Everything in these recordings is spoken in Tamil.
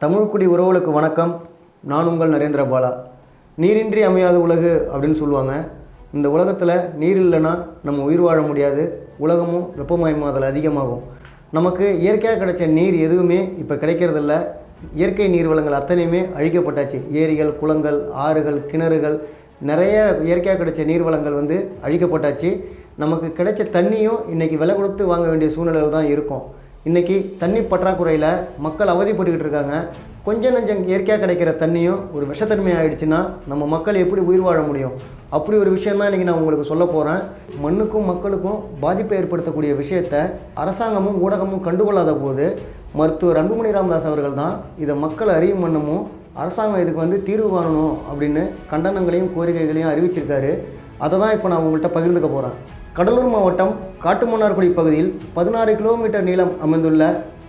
தமிழ்குடி உறவுகளுக்கு வணக்கம். நான் உங்கள் நரேந்திர பாலா. நீரின்றி அமையாத உலகு அப்படின்னு சொல்லுவாங்க. இந்த உலகத்தில் நீர் இல்லைன்னா நம்ம உயிர் வாழ முடியாது. உலகமும் வெப்பமயமாதல் அதிகமாகும். நமக்கு இயற்கையாக கிடைச்ச நீர் எதுவுமே இப்போ கிடைக்கிறதில்ல. இயற்கை நீர் வளங்கள் அத்தனையுமே அழிக்கப்பட்டாச்சு. ஏரிகள், குளங்கள், ஆறுகள், கிணறுகள், நிறைய இயற்கையாக கிடைச்ச நீர் வளங்கள் அழிக்கப்பட்டாச்சு. நமக்கு கிடைச்ச தண்ணியும் இன்றைக்கி விலை கொடுத்து வாங்க வேண்டிய சூழ்நிலையில் தான் இருக்கும். இன்றைக்கி தண்ணி பற்றாக்குறையில் மக்கள் அவதிப்பட்டுக்கிட்டு இருக்காங்க. கொஞ்சம் நஞ்சம் இயற்கையாக கிடைக்கிற தண்ணியும் ஒரு விஷத்தன்மை ஆகிடுச்சுன்னா நம்ம மக்கள் எப்படி உயிர் வாழ முடியும்? அப்படி ஒரு விஷயந்தான் இன்றைக்கி நான் உங்களுக்கு சொல்ல போகிறேன். மண்ணுக்கும் மக்களுக்கும் பாதிப்பை ஏற்படுத்தக்கூடிய விஷயத்தை அரசாங்கமும் ஊடகமும் கண்டுகொள்ளாத போது மருத்துவர் அன்புமணி ராமதாஸ் அவர்கள் தான் இதை மக்கள் அறியும் வண்ணமும் அரசாங்கம் இதுக்கு தீர்வு காணணும் அப்படின்னு கண்டனங்களையும் கோரிக்கைகளையும் அறிவிச்சிருக்காரு. அதை தான் இப்போ நான் உங்கள்கிட்ட பகிர்ந்துக்க போகிறேன். கடலூர் மாவட்டம் காட்டுமன்னார்குடி பகுதியில் 16 கிலோமீட்டர் நீளம் அமைந்துள்ள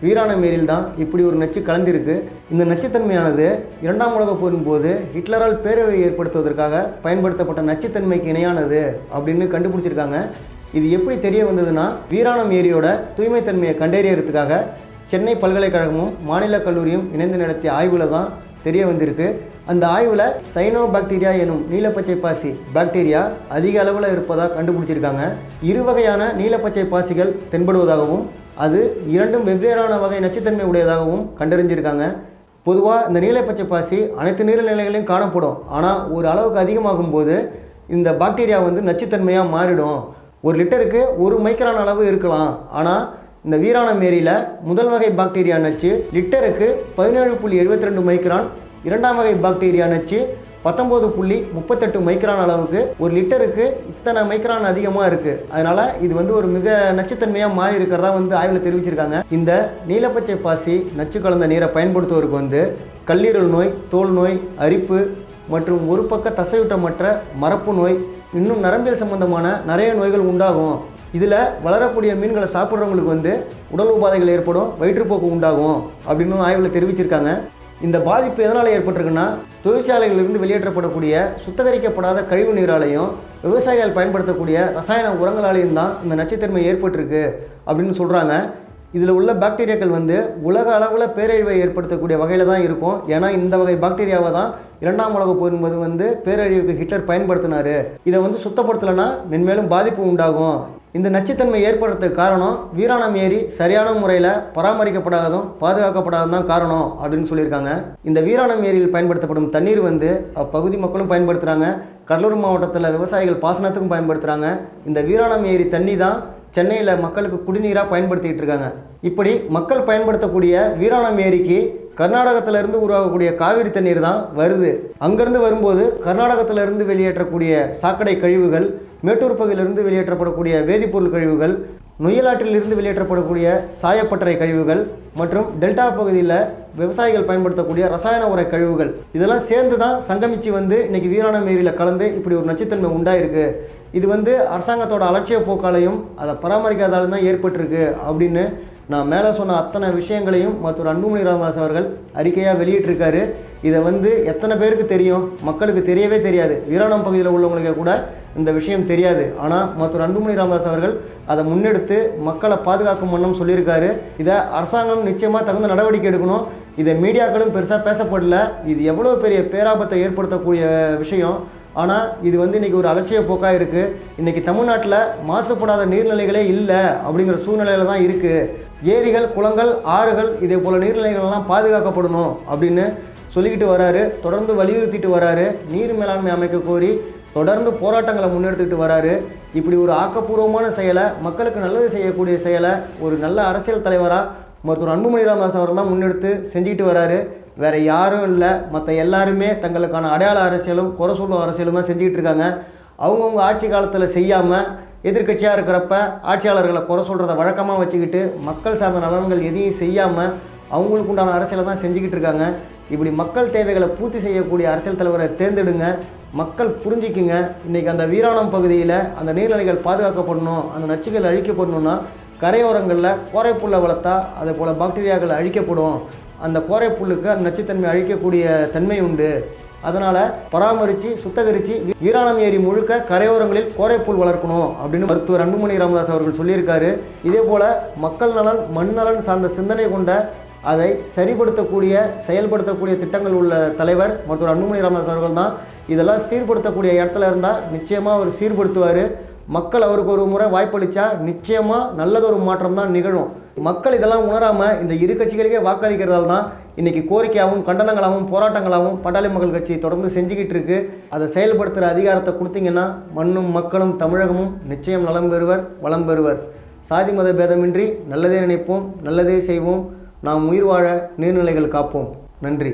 வீராணம் ஏரியில் தான் இப்படி ஒரு நச்சு கலந்திருக்கு. இந்த நச்சுத்தன்மையானது 2ஆம் உலகப் போரின் போது ஹிட்லரால் பேரழிவை ஏற்படுத்துவதற்காக பயன்படுத்தப்பட்ட நச்சுத்தன்மைக்கு இணையானது அப்படின்னு கண்டுபிடிச்சிருக்காங்க. இது எப்படி தெரிய வந்ததுன்னா, வீராணம் ஏரியோட தூய்மைத்தன்மையை கண்டறியறதுக்காக சென்னை பல்கலைக்கழகமும் மாநில கல்லூரியும் இணைந்து நடத்திய ஆய்வில் தான் தெரிய வந்திருக்கு. அந்த ஆய்வில் சைனோ பாக்டீரியா எனும் நீலப்பச்சை பாசி பாக்டீரியா அதிக அளவில் இருப்பதாக கண்டுபிடிச்சிருக்காங்க. 2 வகையான நீலப்பச்சை பாசிகள் தென்படுவதாகவும் அது 2ம் வெவ்வேறான வகை நச்சுத்தன்மை உடையதாகவும் கண்டறிஞ்சிருக்காங்க. பொதுவாக இந்த நீலப்பச்சை பாசி அனைத்து நீர்நிலைகளையும் காணப்படும். ஆனால் ஒரு அளவுக்கு அதிகமாகும் போது இந்த பாக்டீரியா நச்சுத்தன்மையாக மாறிடும். 1 லிட்டருக்கு 1 மைக்ரான் அளவு இருக்கலாம். ஆனால் இந்த வீராணம் ஏரியில் முதல் வகை பாக்டீரியா நச்சு லிட்டருக்கு 17.72 மைக்ரான், 2ஆம் வகை பாக்டீரியா நச்சு 19.38 மைக்ரான் அளவுக்கு 1 லிட்டருக்கு இத்தனை மைக்ரான் அதிகமாக இருக்குது. அதனால் இது ஒரு மிக நச்சுத்தன்மையாக மாறி இருக்கிறதா ஆய்வில் தெரிவிச்சிருக்காங்க. இந்த நீலப்பச்சை பாசி நச்சு கலந்த நீரை பயன்படுத்துவோருக்கு கல்லீரல் நோய், தோல் நோய், அரிப்பு மற்றும் ஒரு பக்க தசையூட்டமற்ற மரப்பு நோய், இன்னும் நரம்பியல் சம்பந்தமான நிறைய நோய்கள் உண்டாகும். இதில் வளரக்கூடிய மீன்களை சாப்பிட்றவங்களுக்கு உடல் உபாதைகள் ஏற்படும், வயிற்றுப்போக்கு உண்டாகும் அப்படின்னு ஆய்வில் தெரிவிச்சிருக்காங்க. இந்த பாதிப்பு எதனால் ஏற்பட்டிருக்குன்னா, தொழிற்சாலைகளிலிருந்து வெளியேற்றப்படக்கூடிய சுத்தகரிக்கப்படாத கழிவு நீராலையும் விவசாயிகள் பயன்படுத்தக்கூடிய ரசாயன உரங்களாலையும் தான் இந்த நச்சுத்தன்மை ஏற்பட்டிருக்கு அப்படின்னு சொல்கிறாங்க. இதில் உள்ள பாக்டீரியாக்கள் உலக அளவில் பேரழிவை ஏற்படுத்தக்கூடிய வகையில் தான் இருக்கும். ஏன்னா இந்த வகை பாக்டீரியாவை தான் 2ஆம் உலகப் போரின் போது பேரழிவுக்கு ஹிட்லர் பயன்படுத்தினார். இதை சுத்தப்படுத்தலைன்னா மென்மேலும் பாதிப்பு உண்டாகும். இந்த நச்சுத்தன்மை ஏற்படுறதுக்கு காரணம் வீராணம் ஏரி சரியான முறையில் பராமரிக்கப்படாததும் பாதுகாக்கப்படாததும் தான் காரணம் அப்படின்னு சொல்லியிருக்காங்க. இந்த வீராணம் ஏரியில் பயன்படுத்தப்படும் தண்ணீர் அப்பகுதி மக்களும் பயன்படுத்துகிறாங்க. கடலூர் மாவட்டத்தில் விவசாயிகள் பாசனத்துக்கும் பயன்படுத்துகிறாங்க. இந்த வீராணம் ஏரி தண்ணி தான் சென்னையில் மக்களுக்கு குடிநீராக பயன்படுத்திகிட்டு இருக்காங்க. இப்படி மக்கள் பயன்படுத்தக்கூடிய வீராணம் ஏரிக்கு கர்நாடகத்திலிருந்து உருவாகக்கூடிய காவிரி தண்ணீர் தான் வருது. அங்கேருந்து வரும்போது கர்நாடகத்திலிருந்து வெளியேற்றக்கூடிய சாக்கடை கழிவுகள், மேட்டூர் பகுதியிலிருந்து வெளியேற்றப்படக்கூடிய வேதிப்பொருள் கழிவுகள், நொய்யலாற்றிலிருந்து வெளியேற்றப்படக்கூடிய சாயப்பட்டறை கழிவுகள் மற்றும் டெல்டா பகுதியில் விவசாயிகள் பயன்படுத்தக்கூடிய ரசாயன உர கழிவுகள் இதெல்லாம் சேர்ந்து தான் சங்கமிச்சு இன்றைக்கி வீராணம் ஏரியில் கலந்து இப்படி ஒரு நச்சுத்தன்மை உண்டாயிருக்கு. இது அரசாங்கத்தோட அலட்சிய போக்காலையும் அதை பராமரிக்காதாலும் தான் ஏற்பட்டிருக்கு அப்படின்னு நான் மேலே சொன்ன அத்தனை விஷயங்களையும் மருத்துவர் அன்புமணி ராமதாஸ் அவர்கள் அறிக்கையாக வெளியிட்டிருக்காரு. இதை எத்தனை பேருக்கு தெரியும்? மக்களுக்கு தெரியவே தெரியாது. வீராணம் பகுதியில் உள்ளவங்களுக்கு கூட இந்த விஷயம் தெரியாது. ஆனால் மருத்துவர் அன்புமணி ராமதாஸ் அவர்கள் அதை முன்னெடுத்து மக்களை பாதுகாக்கும் வண்ணம் சொல்லியிருக்காரு. இதை அரசாங்கம் நிச்சயமாக தகுந்த நடவடிக்கை எடுக்கணும். இதை மீடியாக்களும் பெருசாக பேசப்படல. இது எவ்வளோ பெரிய பேராபத்தை ஏற்படுத்தக்கூடிய விஷயம். ஆனால் இது இன்றைக்கி ஒரு அலட்சிய போக்காக இருக்குது. இன்றைக்கி தமிழ்நாட்டில் மாசுபடாத நீர்நிலைகளே இல்லை அப்படிங்கிற சூழ்நிலையில் தான் இருக்குது. ஏரிகள், குளங்கள், ஆறுகள் இதே போல் நீர்நிலைகள்லாம் பாதுகாக்கப்படணும் அப்படின்னு சொல்லிக்கிட்டு வராரு. தொடர்ந்து வலியுறுத்திட்டு வராரு. நீர் மேலாண்மை அமைக்க கோரி தொடர்ந்து போராட்டங்களை முன்னெடுத்துக்கிட்டு வராரு. இப்படி ஒரு ஆக்கப்பூர்வமான செயலை, மக்களுக்கு நல்லது செய்யக்கூடிய செயலை ஒரு நல்ல அரசியல் தலைவராக மருத்துவர் அன்புமணி ராமதாஸ் அவர்கள் தான் முன்னெடுத்து செஞ்சுக்கிட்டு வராரு. வேறு யாரும் இல்லை. மற்ற எல்லாருமே தங்களுக்கான அடையாள அரசியலும் குறை சொல்லும் அரசியலும் தான் செஞ்சுக்கிட்டு இருக்காங்க. அவங்கவுங்க ஆட்சி காலத்தில் செய்யாமல் எதிர்க்கட்சியாக இருக்கிறப்ப ஆட்சியாளர்களை குறை சொல்கிறத வழக்கமாக வச்சுக்கிட்டு மக்கள் சார்ந்த நலன்கள் எதையும் செய்யாமல் அவங்களுக்கு உண்டான அரசியலை தான் செஞ்சுக்கிட்டு இருக்காங்க. இப்படி மக்கள் தேவைகளை பூர்த்தி செய்யக்கூடிய அரசியல் தலைவரை தேர்ந்தெடுங்க. மக்கள் புரிஞ்சிக்குங்க. இன்றைக்கி அந்த வீராணம் பகுதியில் அந்த நீர்நிலைகள் பாதுகாக்கப்படணும், அந்த நச்சுகள் அழிக்கப்படணும்னா கரையோரங்களில் கோரைப்புல்லை வளர்த்தா அதே போல் பாக்டீரியாக்கள் அழிக்கப்படும். அந்த கோரைப்புல்லுக்கு அந்த நச்சுத்தன்மை அழிக்கக்கூடிய தன்மை உண்டு. அதனால் பராமரித்து சுத்தகரித்து வீராணம் ஏரி முழுக்க கரையோரங்களில் கோரைப்புல் வளர்க்கணும் அப்படின்னு மருத்துவர் அன்புமணி ராமதாஸ் அவர்கள் சொல்லியிருக்காரு. இதே போல் மக்கள் நலன், மண் நலன் சார்ந்த சிந்தனை கொண்ட அதை சரிப்படுத்தக்கூடிய செயல்படுத்தக்கூடிய திட்டங்கள் உள்ள தலைவர் மருத்துவர் அன்புமணி ராமதாஸ் அவர்கள் தான். இதெல்லாம் சீர்படுத்தக்கூடிய இடத்துல இருந்தால் நிச்சயமாக அவர் சீர்படுத்துவார். மக்கள் அவருக்கு ஒரு முறை வாய்ப்பளித்தா நிச்சயமாக நல்லதொரு மாற்றம் தான் நிகழும். மக்கள் இதெல்லாம் உணராமல் இந்த இரு கட்சிகளுக்கே வாக்களிக்கிறதால தான் இன்றைக்கி கோரிக்கையாகவும் கண்டனங்களாகவும் போராட்டங்களாகவும் பாட்டாளி மக்கள் கட்சி தொடர்ந்து செஞ்சுக்கிட்டு இருக்கு. அதை செயல்படுத்துகிற அதிகாரத்தை கொடுத்தீங்கன்னா மண்ணும் மக்களும் தமிழகமும் நிச்சயம் நலம் பெறுவர், வளம் பெறுவர். சாதி மத பேதமின்றி நல்லதே நினைப்போம், நல்லதே செய்வோம். நாம் உயிர் வாழ நீர்நிலைகள் காப்போம். நன்றி.